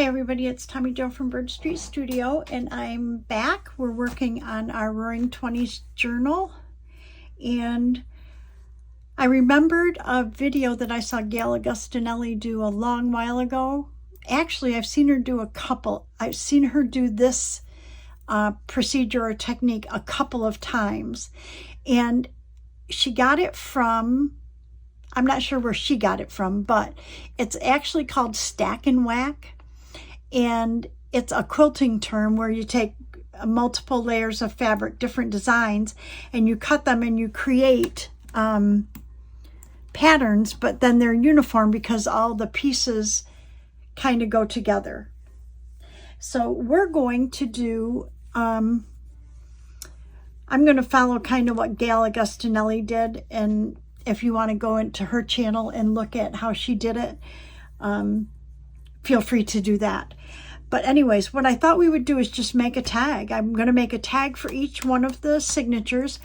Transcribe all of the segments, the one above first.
Hi everybody, it's Tommy Jo from Bird Street Studio, and I'm back. We're working on our Roaring 20s journal, and I remembered a video that I saw Gail Augustinelli do a long while ago. Actually, I've seen her do a couple. I've seen her do this procedure or technique a couple of times, and she got it from, I'm not sure where she got it from, but it's actually called stack and whack. And it's a quilting term where you take multiple layers of fabric, different designs, and you cut them and you create patterns, but then they're uniform because all the pieces kind of go together. So we're going to do, I'm going to follow kind of what Gail Augustinelli did, and if you want to go into her channel and look at how she did it, feel free to do that. But anyways, what I thought we would do is just make a tag. I'm going to make a tag for each one of the signatures,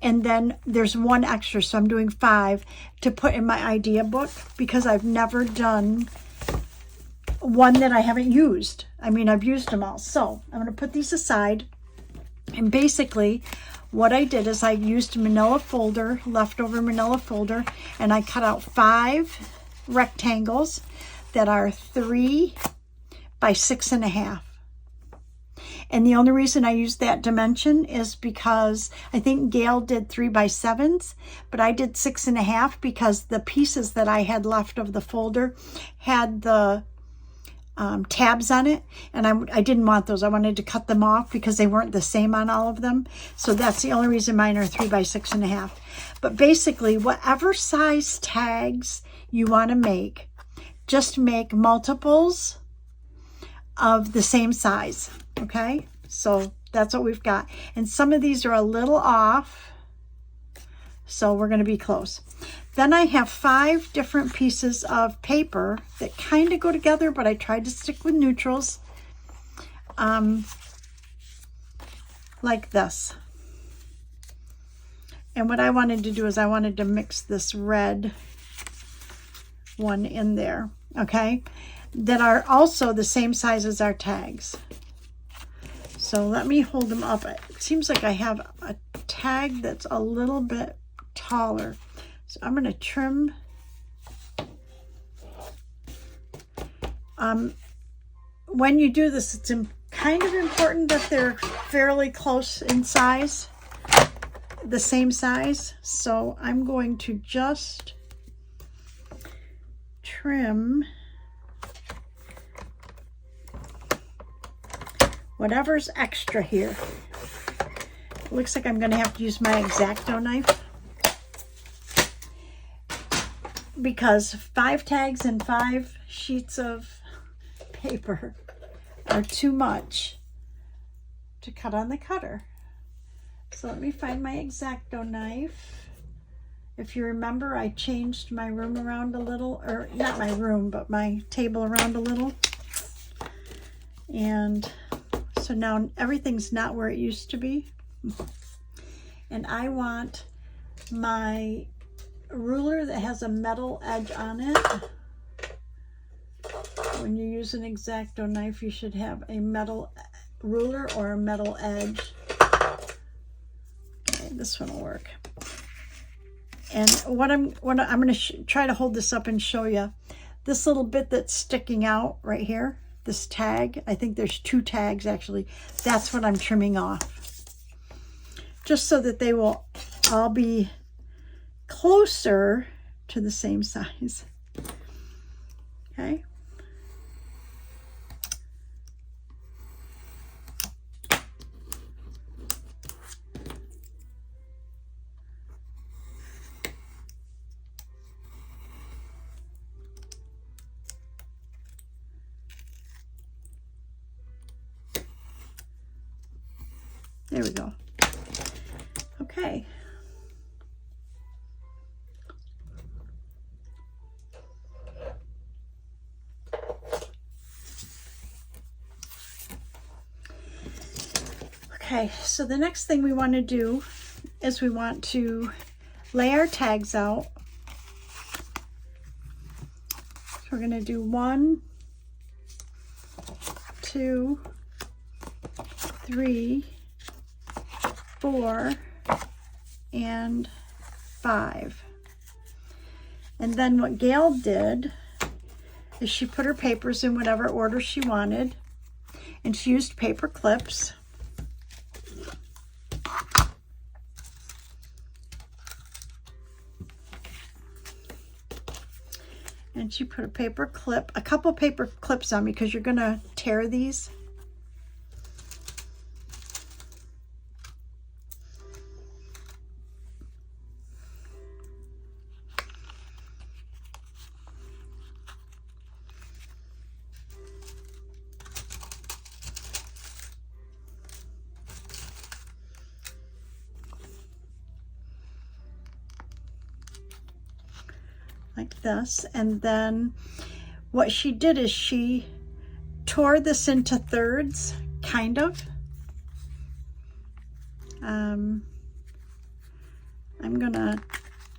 and then there's one extra, so I'm doing 5 to put in my idea book because I've never done one that I haven't used. I mean, I've used them all. So I'm going to put these aside, and basically what I did is I used manila folder, leftover manila folder, and I cut out 5 rectangles that are 3 by 6.5. And the only reason I used that dimension is because I think Gail did 3 by 7s, but I did 6.5 because the pieces that I had left of the folder had the tabs on it, and I didn't want those. I wanted to cut them off because they weren't the same on all of them. So that's the only reason mine are 3 by 6.5. But basically, whatever size tags you want to make, just make multiples of the same size, okay? So that's what we've got. And some of these are a little off, so we're going to be close. Then I have 5 different pieces of paper that kind of go together, but I tried to stick with neutrals, like this. And what I wanted to do is I wanted to mix this red one in there, okay, that are also the same size as our tags. So let me hold them up. It seems like I have a tag that's a little bit taller, so I'm going to trim. When you do this, it's kind of important that they're fairly close in size, the same size. So I'm going to just trim whatever's extra here. It looks like I'm going to have to use my X-Acto knife because 5 tags and 5 sheets of paper are too much to cut on the cutter. So let me find my X-Acto knife. If you remember, I changed my room around a little, or not my room, but my table around a little. And so now everything's not where it used to be. And I want my ruler that has a metal edge on it. When you use an X-Acto knife, you should have a metal ruler or a metal edge. Okay, this one will work. And what I'm going to try to hold this up and show you this little bit that's sticking out right here, this tag. I think there's 2 tags actually. That's what I'm trimming off, just so that they will all be closer to the same size. Okay. There we go. Okay. Okay, so the next thing we want to do is we want to lay our tags out. So we're going to do 1, 2, 3, 4, and 5. And then what Gail did is she put her papers in whatever order she wanted, and she used paper clips. And she put a couple paper clips on because you're gonna tear these. Like this. And then what she did is she tore this into thirds, kind of. I'm gonna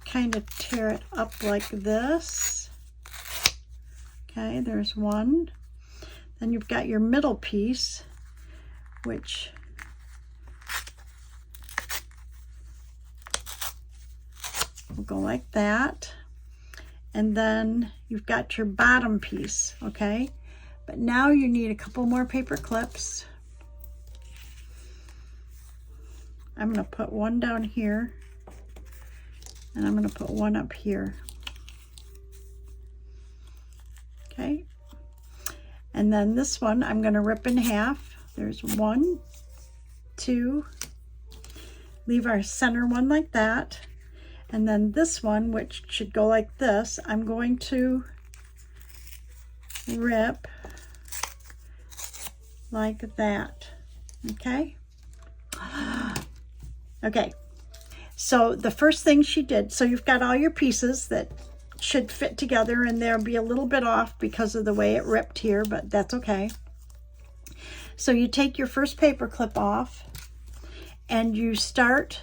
kind of tear it up like this. Okay, there's one. Then you've got your middle piece, which will go like that. And then you've got your bottom piece, okay? But now you need a couple more paper clips. I'm gonna put one down here, and I'm gonna put one up here. Okay? And then this one I'm gonna rip in half. There's 1, 2, leave our center one like that. And then this one, which should go like this, I'm going to rip like that, okay? Okay, so the first thing she did, so you've got all your pieces that should fit together, and they'll be a little bit off because of the way it ripped here, but that's okay. So you take your first paper clip off, and you start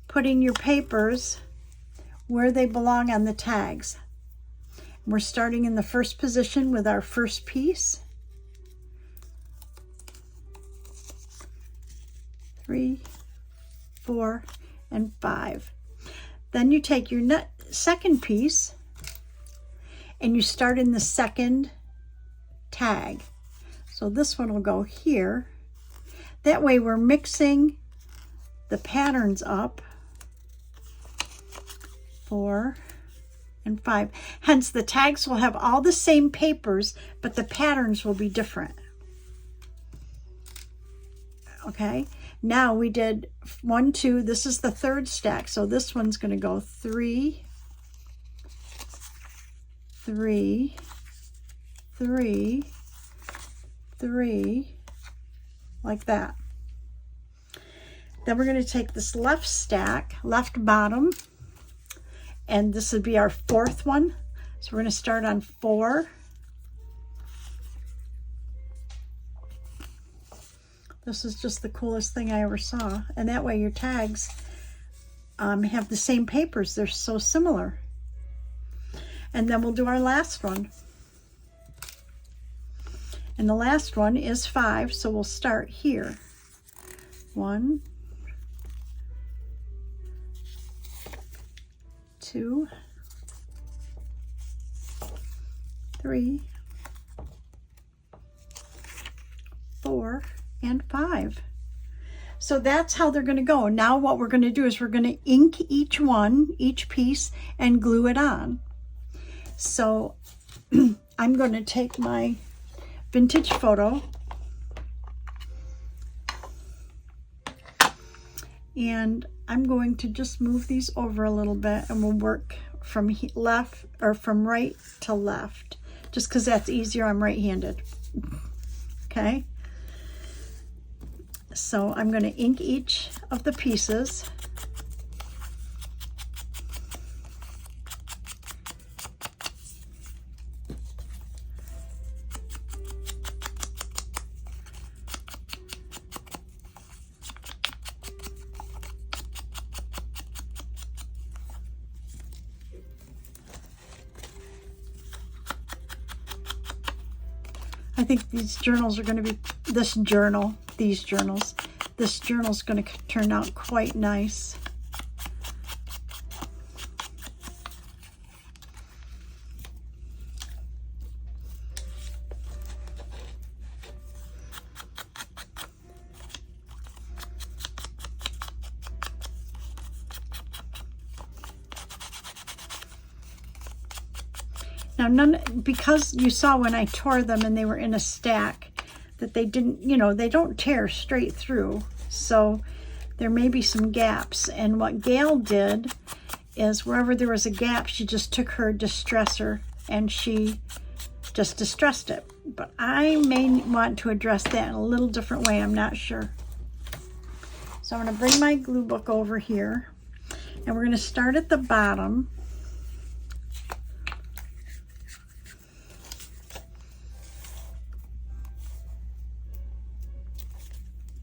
putting your papers where they belong on the tags. We're starting in the first position with our first piece. 3, 4, and 5. Then you take your second piece and you start in the second tag. So this one will go here. That way we're mixing the patterns up. 4 and 5. Hence the tags will have all the same papers, but the patterns will be different. Okay, now we did 1, 2, this is the third stack, so this one's going to go 3, 3, 3, 3, like that. Then we're going to take this left stack, left bottom, and this would be our fourth one. So we're going to start on 4. This is just the coolest thing I ever saw. And that way your tags have the same papers. They're so similar. And then we'll do our last one. And the last one is 5, so we'll start here. 1, 2, 3, 4, and 5. So that's how they're going to go. Now what we're going to do is we're going to ink each piece, and glue it on. So I'm going to take my vintage photo and I'm going to just move these over a little bit, and we'll work from left or from right to left, just because that's easier. I'm right-handed. Okay. So I'm going to ink each of the pieces. I think these journals are going to be, this journal's going to turn out quite nice. Now, because you saw when I tore them and they were in a stack, that they didn't, you know, they don't tear straight through. So there may be some gaps. And what Gail did is wherever there was a gap, she just took her distressor and she just distressed it. But I may want to address that in a little different way. I'm not sure. So I'm going to bring my glue book over here. And we're going to start at the bottom.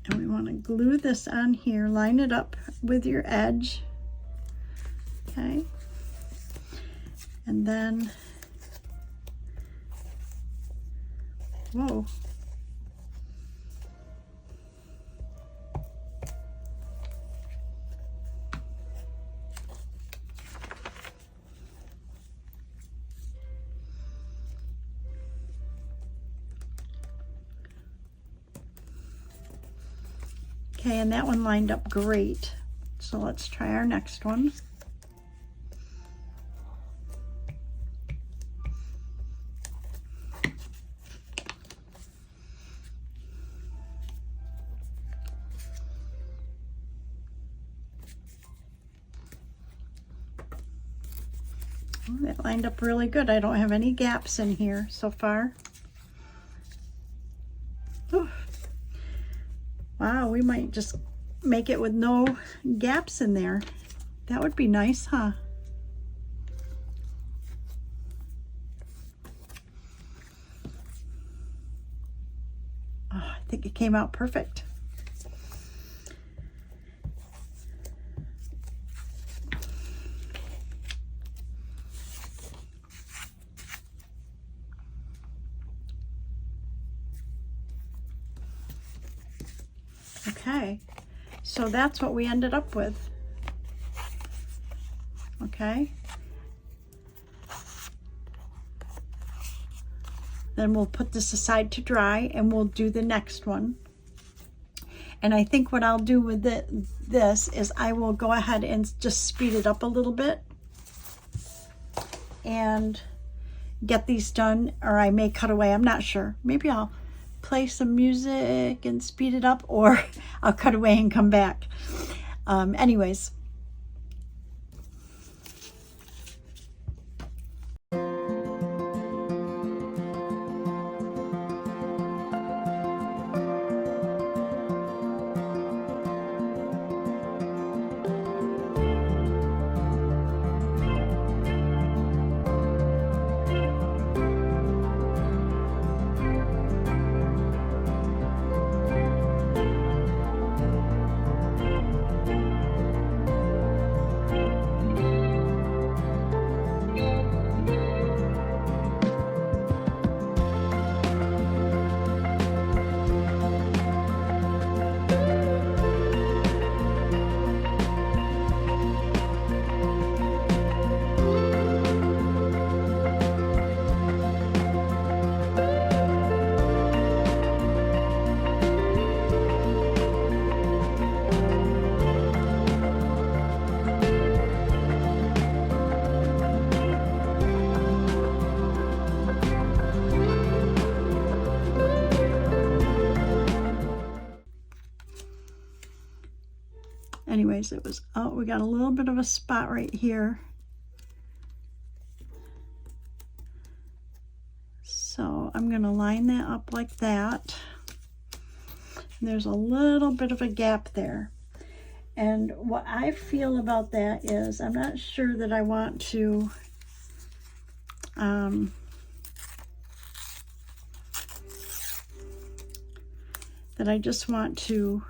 And we want to glue this on here, line it up with your edge, okay? And then, whoa. Okay, and that one lined up great. So let's try our next one. Oh, that lined up really good. I don't have any gaps in here so far. Ooh. Wow, we might just make it with no gaps in there. That would be nice, huh? Oh, I think it came out perfect. Okay, so that's what we ended up with. Okay. Then we'll put this aside to dry and we'll do the next one. And I think what I'll do with this is I will go ahead and just speed it up a little bit and get these done, or I may cut away, I'm not sure. Maybe I'll play some music and speed it up, or I'll cut away and come back. Anyways. Anyways, it was, oh, we got a little bit of a spot right here. So I'm going to line that up like that. And there's a little bit of a gap there. And what I feel about that is I'm not sure that I want to that I just want to,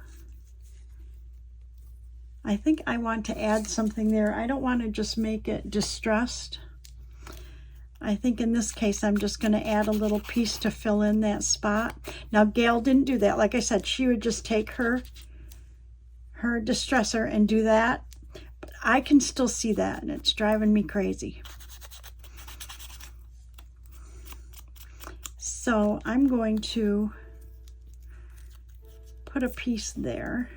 I think I want to add something there. I don't want to just make it distressed. I think in this case, I'm just going to add a little piece to fill in that spot. Now, Gail didn't do that. Like I said, she would just take her distresser and do that. But I can still see that, and it's driving me crazy. So I'm going to put a piece there.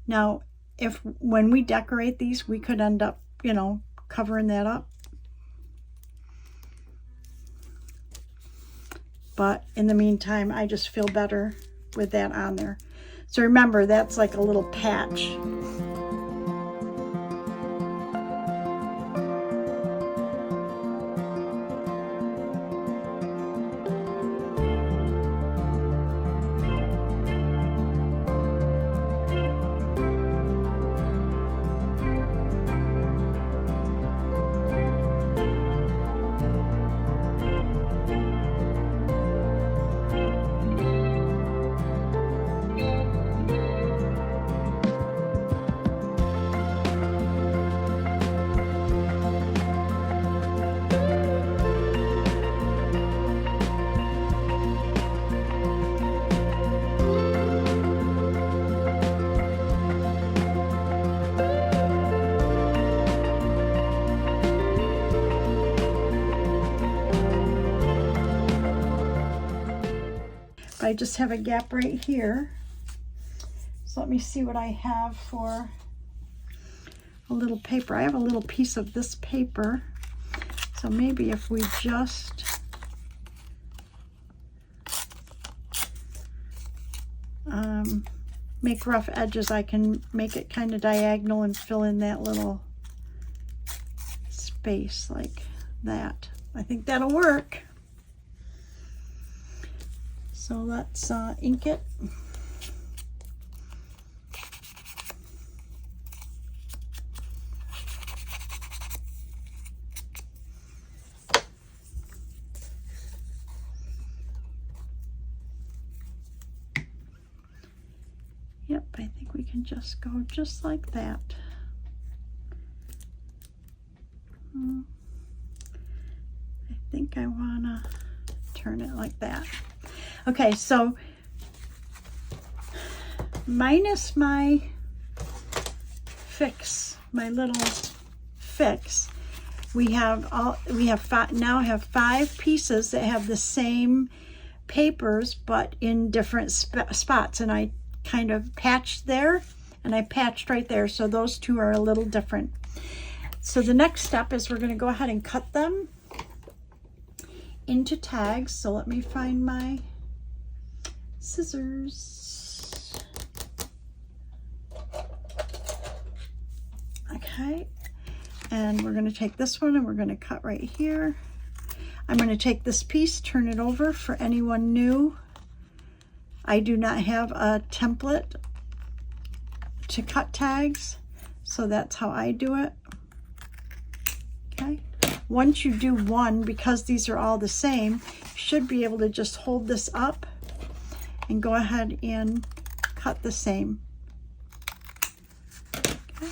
Now, when we decorate these, we could end up, you know, covering that up. But in the meantime, I just feel better with that on there. So remember, that's like a little patch. I just have a gap right here. So let me see what I have for a little paper. I have a little piece of this paper. So maybe if we just make rough edges, I can make it kind of diagonal and fill in that little space like that. I think that'll work. So let's ink it. Yep, I think we can just go just like that. I think I want to turn it like that. Okay, so minus my fix, my little fix, we have five pieces that have the same papers but in different spots, and I kind of patched there and I patched right there, so those two are a little different. So the next step is we're going to go ahead and cut them into tags. So let me find my scissors. Okay, and we're going to take this one and we're going to cut right here. I'm going to take this piece, turn it over. For anyone new, I do not have a template to cut tags, so that's how I do it. Okay, once you do one, because these are all the same, you should be able to just hold this up and go ahead and cut the same. Okay.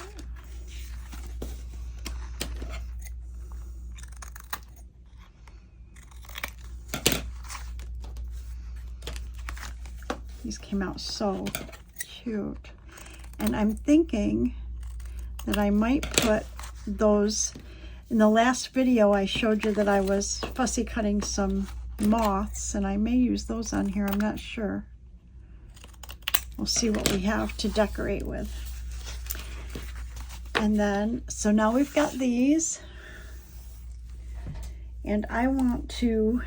These came out so cute. And I'm thinking that I might put those, in the last video I showed you that I was fussy cutting some moths, and I may use those on here, I'm not sure. We'll see what we have to decorate with. And then, so now we've got these, and I want to,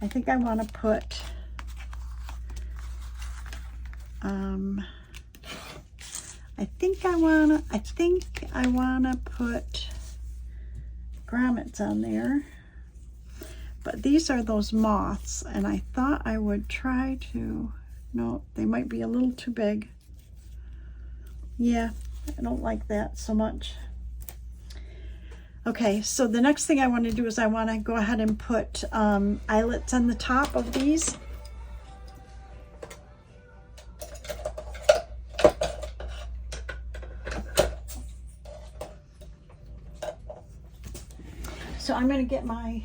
I think I want to put I think I want to put grommets on there, but these are those moths, and I thought I would try to, no, they might be a little too big. Yeah, I don't like that so much. Okay, so the next thing I want to do is I want to go ahead and put eyelets on the top of these. I'm going to get my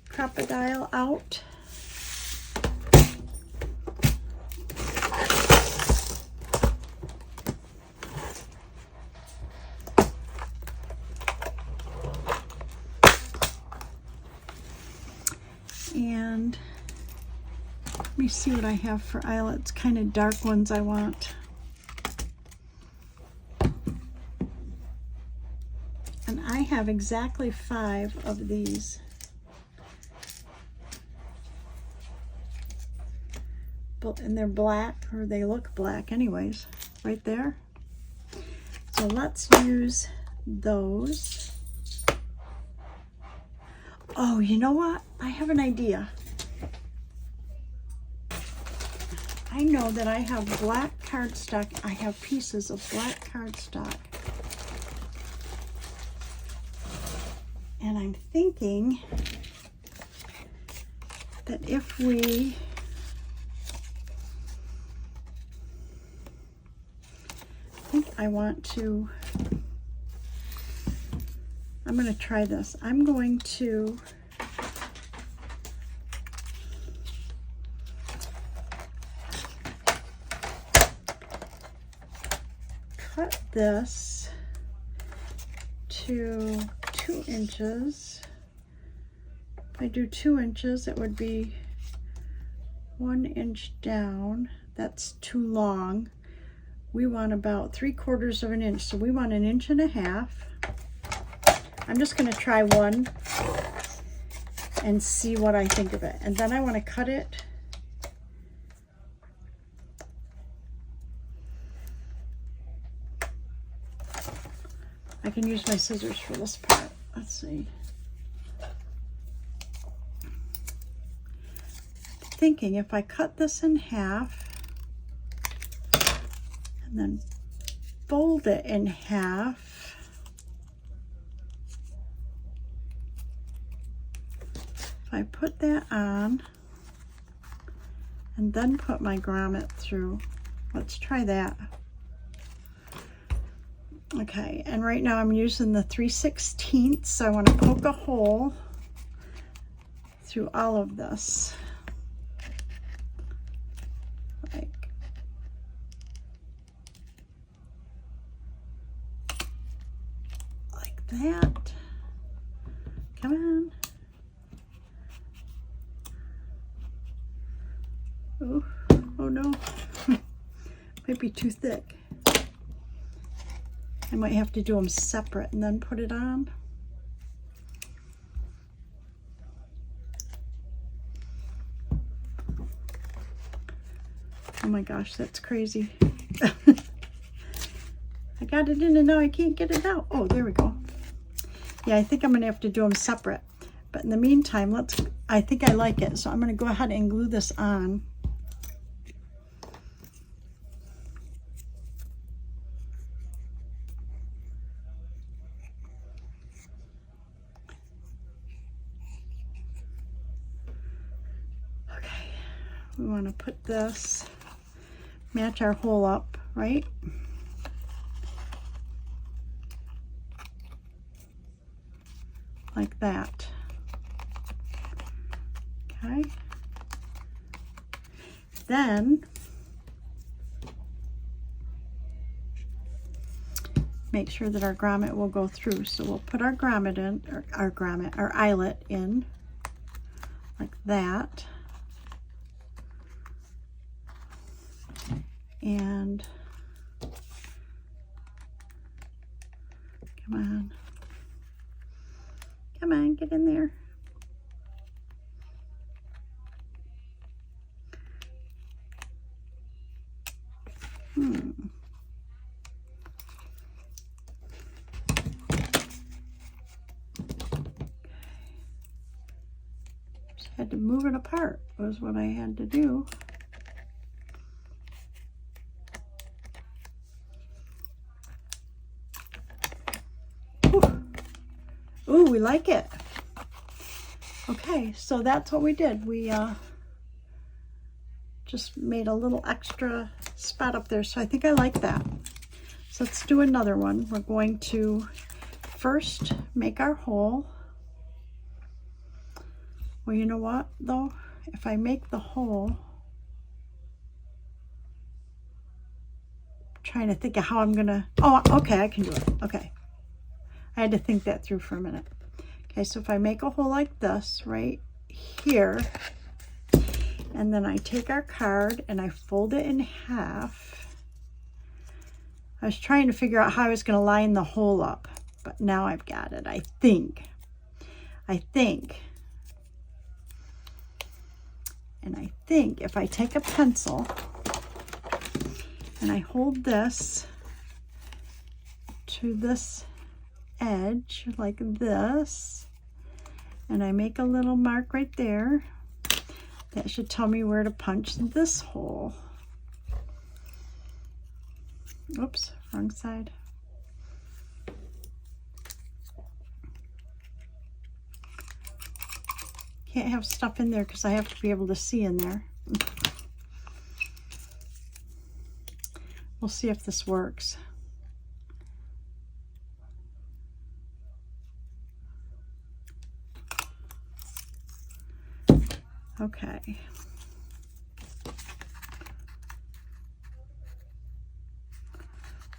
crocodile out. And let me see what I have for eyelets, kind of dark ones I want. And I have exactly 5 of these. And they're black, or they look black anyways, right there. So let's use those. Oh, you know what? I have an idea. I know that I have black cardstock. I have pieces of black cardstock. And I'm thinking that if we I'm going to try this. I'm going to cut this to 2 inches. If I do 2 inches, it would be 1 inch down. That's too long. We want about 3/4 of an inch, so we want 1.5 inches. I'm just going to try one and see what I think of it. And then I want to cut it I can use my scissors for this part. Let's see. Thinking if I cut this in half and then fold it in half, if I put that on and then put my grommet through, let's try that. Okay, and right now I'm using the 3/16, so I want to poke a hole through all of this. Like that. Come on. Oh no. Might be too thick. I might have to do them separate and then put it on. Oh my gosh, that's crazy. I got it in and now I can't get it out. Oh, there we go. Yeah, I think I'm gonna have to do them separate. But in the meantime, I think I like it. So I'm gonna go ahead and glue this on. We want to put this, match our hole up, right? Like that. Okay. Then make sure that our grommet will go through. So we'll put our grommet in, or our eyelet in, like that. And come on, get in there. Just had to move it apart was what I had to do. Ooh, we like it. Okay, so that's what we did. We just made a little extra spot up there. So I think I like that. So let's do another one. We're going to first make our hole. Well, you know what though? If I make the hole, I'm trying to think of how I'm gonna, oh, okay, I can do it. Okay. I had to think that through for a minute. Okay, so if I make a hole like this right here, and then I take our card and I fold it in half. I was trying to figure out how I was going to line the hole up, but now I've got it, I think. And I think if I take a pencil and I hold this to this edge like this, and I make a little mark right there, that should tell me where to punch this hole. Oops, wrong side. Can't have stuff in there because I have to be able to see in there. We'll see if this works. Okay.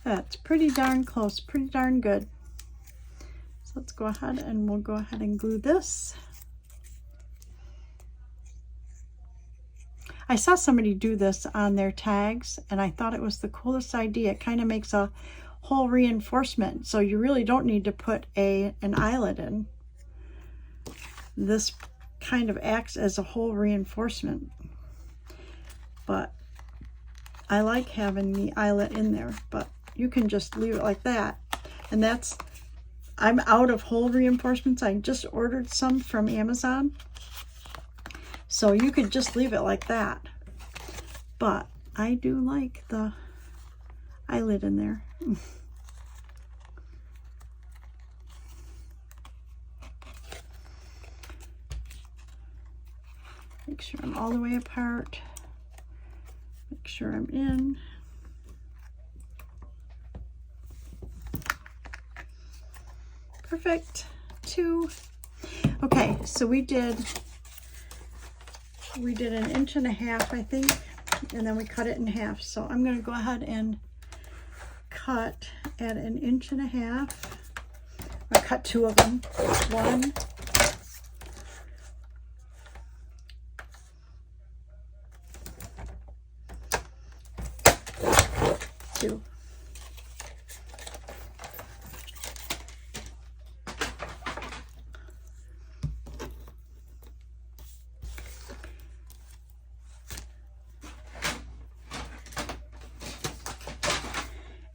That's pretty darn close, pretty darn good. So let's go ahead and we'll go ahead and glue this. I saw somebody do this on their tags and I thought it was the coolest idea. It kind of makes a whole reinforcement, so you really don't need to put an eyelet in. This kind of acts as a whole reinforcement, but I like having the eyelet in there, but you can just leave it like that. And that's, I'm out of hole reinforcements. I just ordered some from Amazon, so you could just leave it like that, but I do like the eyelet in there. Make sure I'm all the way apart. Make sure I'm in. Perfect. 2. Okay, so we did 1.5 inches, I think, and then we cut it in half. So I'm going to go ahead and cut at 1.5 inches. I cut 2 of them. 1. 2.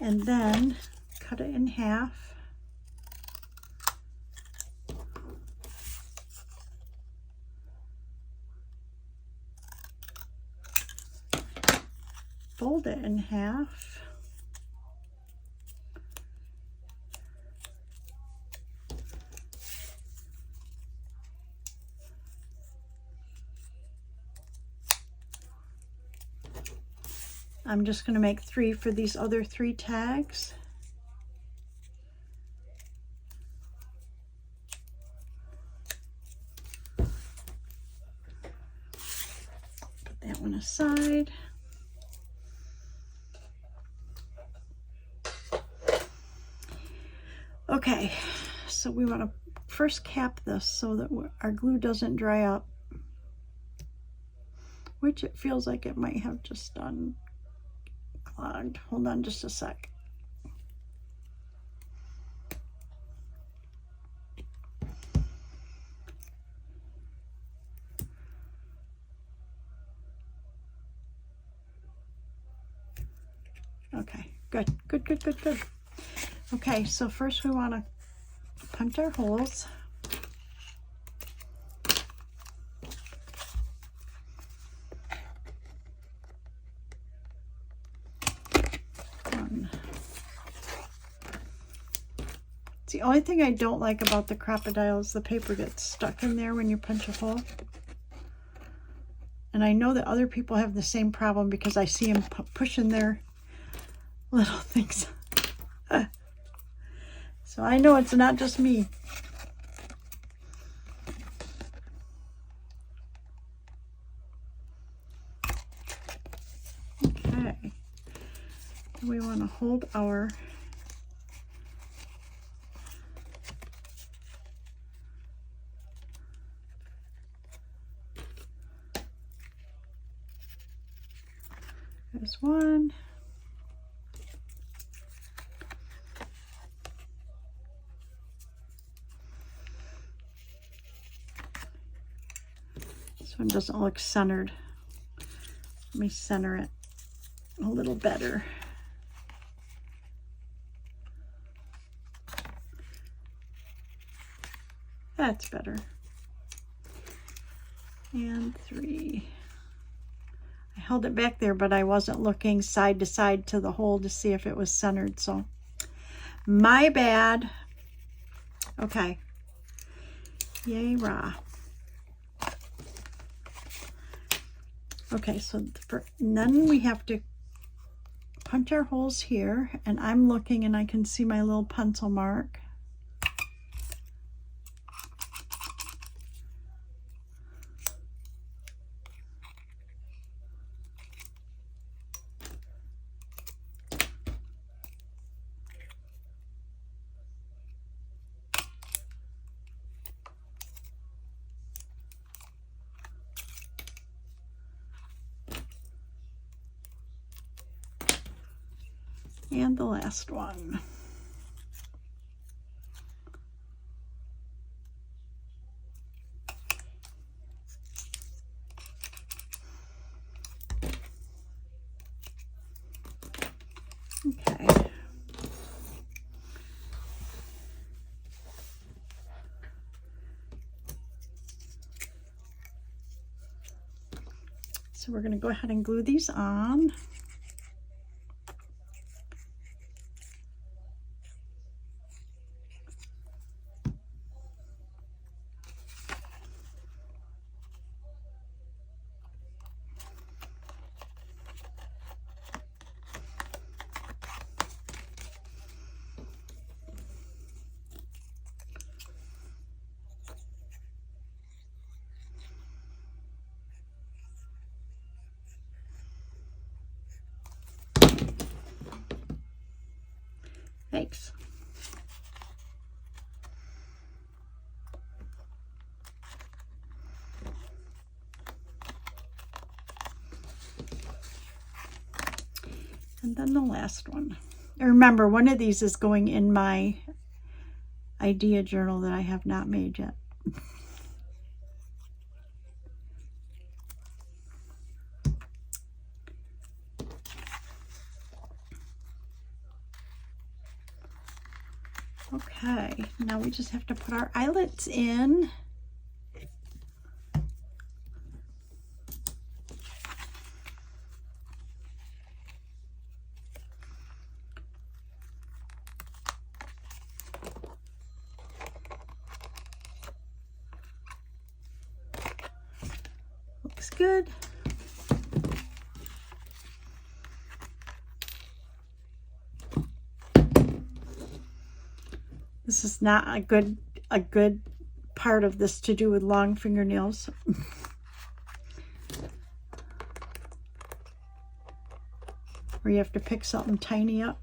And then cut it in half. Fold it in half. I'm just going to make 3 for these other 3 tags. Put that one aside. Okay, so we want to first cap this so that our glue doesn't dry up, which it feels like it might have just done. Clogged. Hold on just a sec. Okay, good. Okay, so first we want to punch our holes. It's the only thing I don't like about the crocodile is the paper gets stuck in there when you punch a hole. And I know that other people have the same problem because I see them pushing their little things. So I know it's not just me. Okay. We want to hold our there's one. This one doesn't look centered. Let me center it a little better. That's better. And 3. I held it back there, but I wasn't looking side to side to the hole to see if it was centered, so my bad. Okay. Yay, rah. Okay, so and then we have to punch our holes here, and I'm looking and I can see my little pencil mark. And the last one. Okay. So we're going to go ahead and glue these on. Thanks. And then the last one. Remember, one of these is going in my idea journal that I have not made yet. Okay, now we just have to put our eyelets in. Looks good. This is not a good part of this to do with long fingernails. Where you have to pick something tiny up.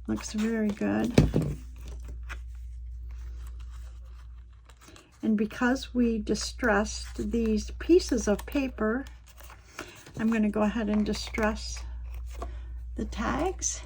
Looks very good. And because we distressed these pieces of paper, I'm going to go ahead and distress the tags.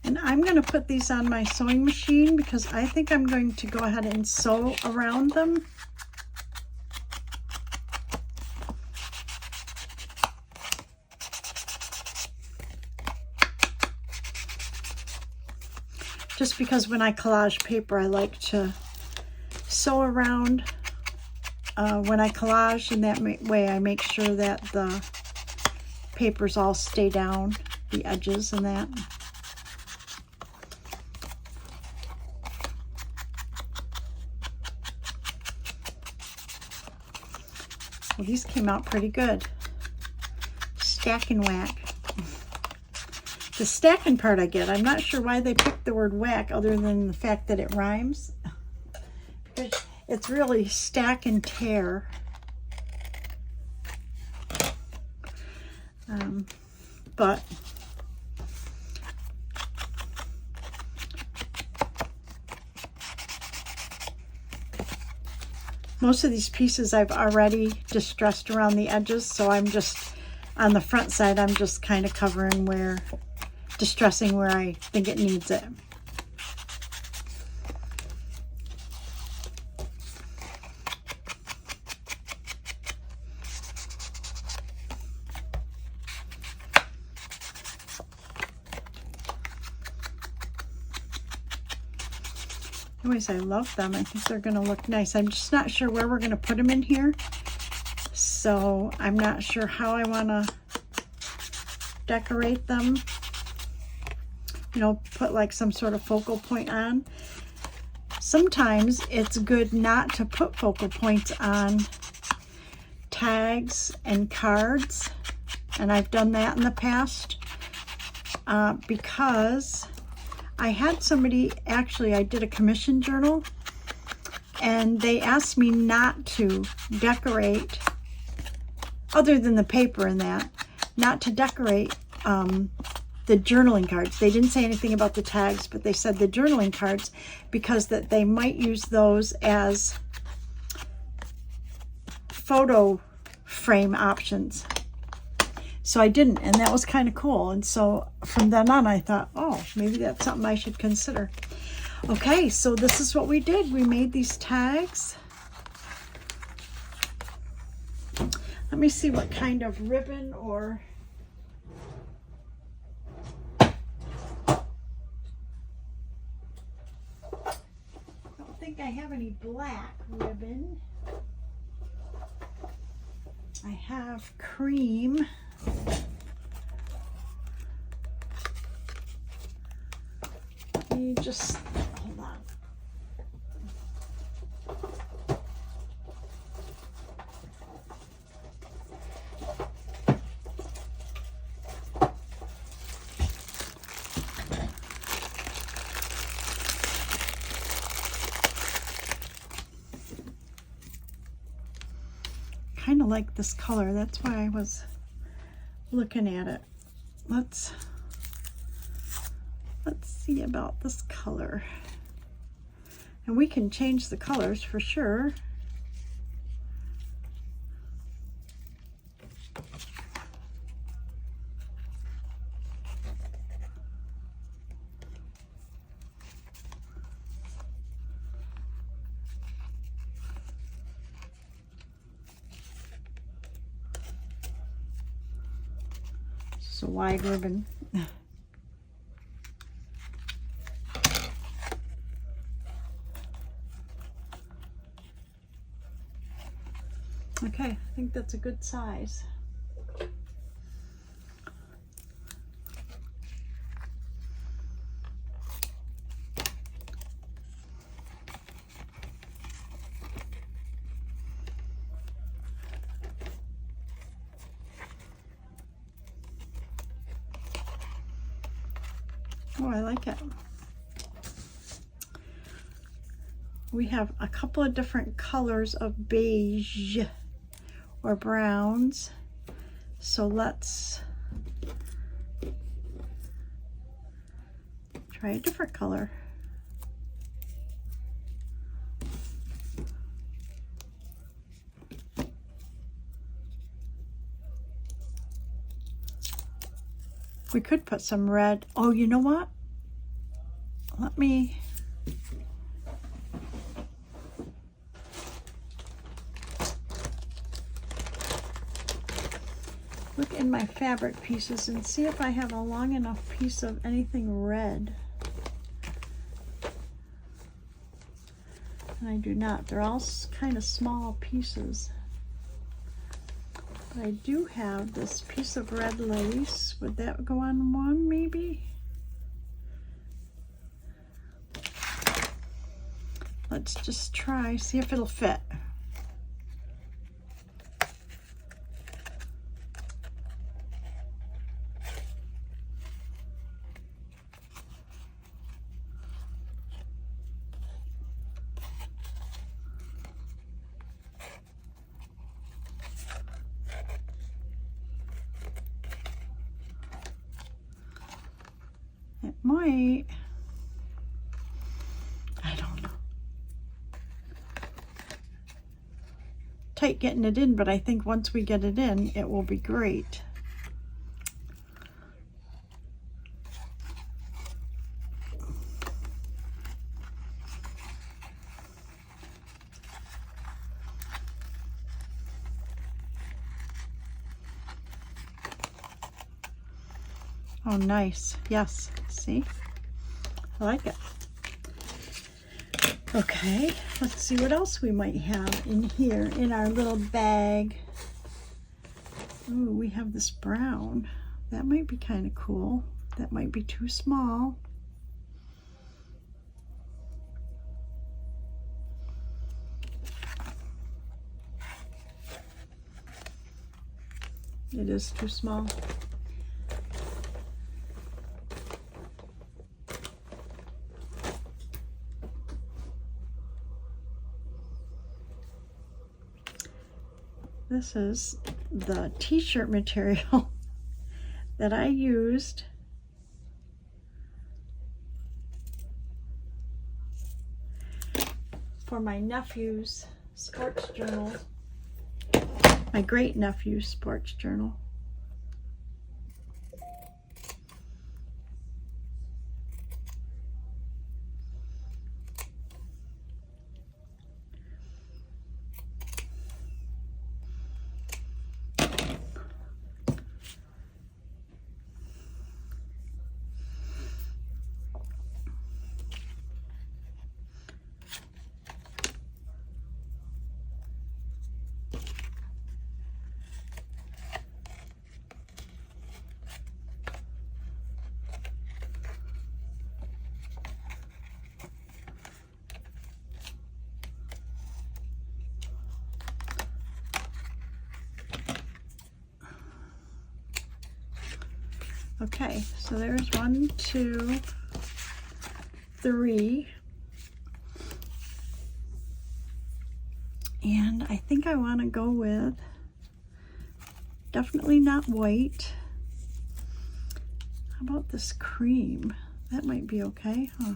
And I'm going to put these on my sewing machine because I think I'm going to go ahead and sew around them. Just because when I collage paper, I like to sew around when I collage, and that way I make sure that the papers all stay down, the edges and that. Well, these came out pretty good. Stack and whack. The stacking part I get. I'm not sure why they picked the word whack other than the fact that it rhymes. It's really stack and tear. But most of these pieces I've already distressed around the edges, so I'm just, on the front side, I'm just kind of covering where, distressing where I think it needs it. Anyways, I love them. I think they're going to look nice. I'm just not sure where we're going to put them in here. So I'm not sure how I want to decorate them. You know, put like some sort of focal point on. Sometimes it's good not to put focal points on tags and cards. And I've done that in the past because I had somebody, actually I did a commission journal, and they asked me not to decorate, other than the paper and that, not to decorate the journaling cards. They didn't say anything about the tags, but they said the journaling cards, because that they might use those as photo frame options. So I didn't, and that was kind of cool. And so from then on, I thought, oh, maybe that's something I should consider. Okay, so this is what we did. We made these tags. Let me see what kind of ribbon or... I don't think I have any black ribbon. I have cream. You just hold on. Kind of like this color. That's why I was looking at it. Let's see about this color. And we can change the colors for sure. It's a wide ribbon. Okay, I think that's a good size. Oh, I like it. We have a couple of different colors of beige or browns. So let's try a different color. We could put some red. Oh, you know what? Let me... look in my fabric pieces and see if I have a long enough piece of anything red. And I do not. They're all kind of small pieces. But I do have this piece of red lace. Would that go on one maybe? Let's just try, see if it'll fit. It might. I don't know. Tight getting it in, but I think once we get it in, it will be great. Oh, nice. Yes. See? I like it. Okay, let's see what else we might have in here in our little bag. Ooh, we have this brown. That might be kind of cool. That might be too small. It is too small. This is the t-shirt material that I used for my nephew's sports journal, my great nephew's sports journal. Okay, so there's 1, 2, 3. And I think I want to go with definitely not white. How about this cream? That might be okay, huh?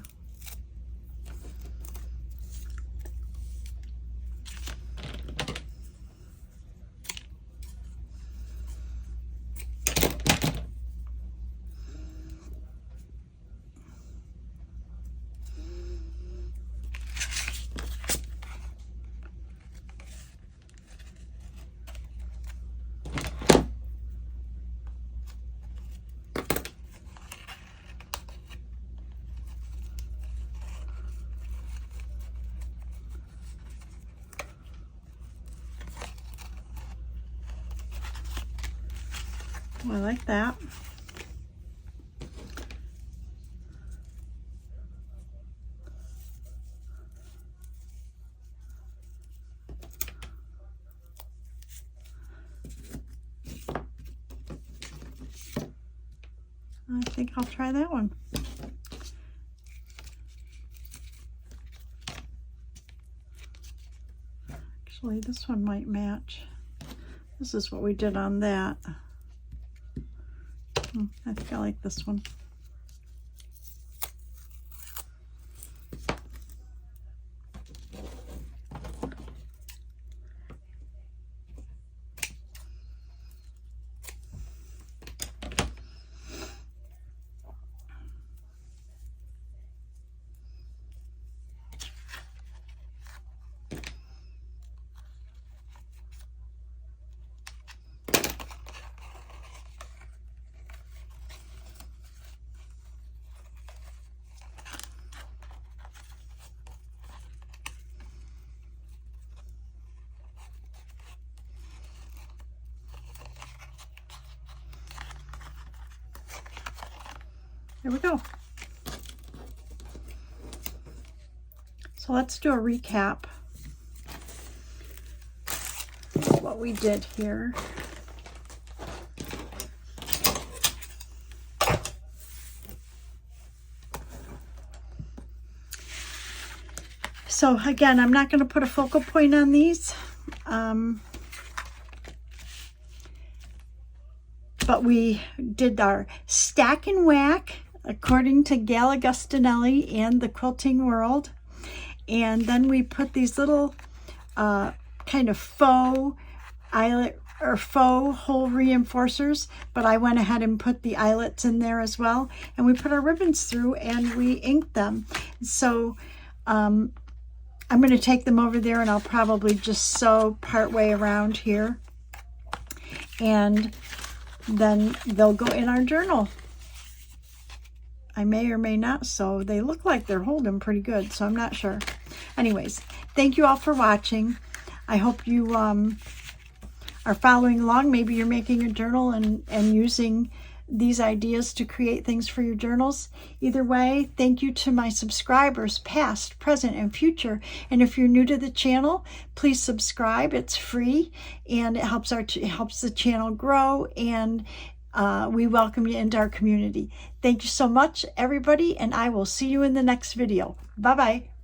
Oh, I like that. I think I'll try that one. Actually, this one might match. This is what we did on that. I think I like this one. There we go. So let's do a recap of what we did here. So again, I'm not going to put a focal point on these, but we did our stack and whack according to Gail Agostinelli and the Quilting World. And then we put these little kind of faux eyelet or faux hole reinforcers, but I went ahead and put the eyelets in there as well. And we put our ribbons through and we inked them. So I'm going to take them over there and I'll probably just sew part way around here. And then they'll go in our journal. I may or may not sew. They look like they're holding pretty good, so I'm not sure. Anyways, thank you all for watching. I hope you are following along. Maybe you're making a journal and using these ideas to create things for your journals. Either way, thank you to my subscribers, past, present, and future. And if you're new to the channel, please subscribe. It's free and it helps the channel grow, and we welcome you into our community. Thank you so much, everybody, and I will see you in the next video. Bye-bye.